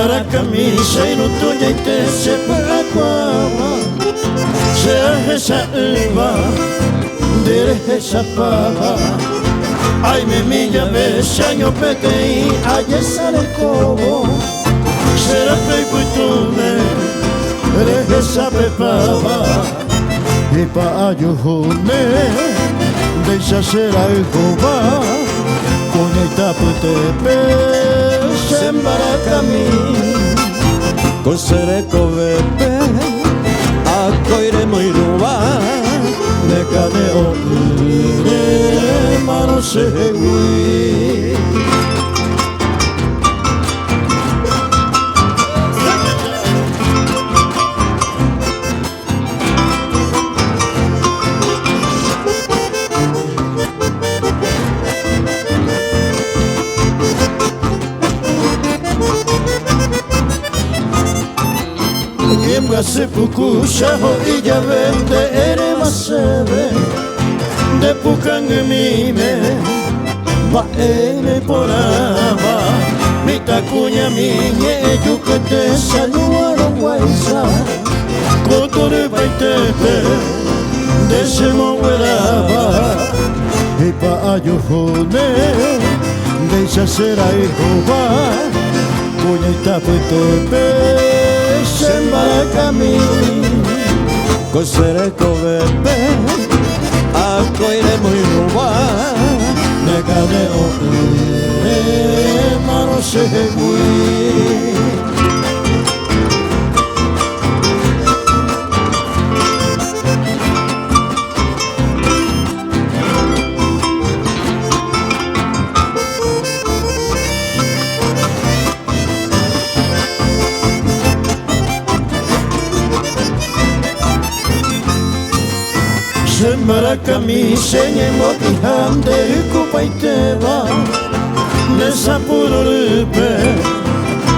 camisa no tuya y te separa cuama se esa uva de esa pava ay me milla besa año pequeño ay esa de cobo será pecuitume de esa pepava y pa ayujune de esa será el coba con el tapo te sembara camino con sereko bebe akoire moiruba nekane o ire mano segui Seppuku shaho ija vende ere masebe de pukange mime va ene porava mita kunya minye yukete saluaro guaisa kotore baitete de semo werava y pa ayuhone de esa será hijoba kunya itapete sembara camino con sereko bebe akoire moiruba nekane o ire mano segui sembara camisa moti hande kupaiteva nesa pururupe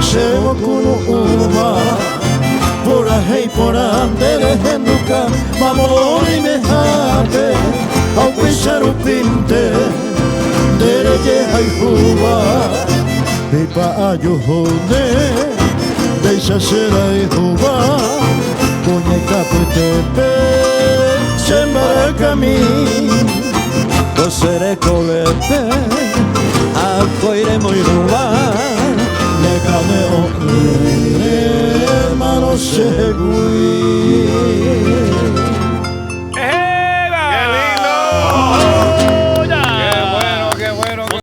sewo kuno uma pora hei pora andere henduka mamori me hate au pisaru pinte dere je hai huwa e pa ayuhone deixa ser ai huwa konya kapute sembara camino con sereko bebe akoire moiruba nekane o ire mano segui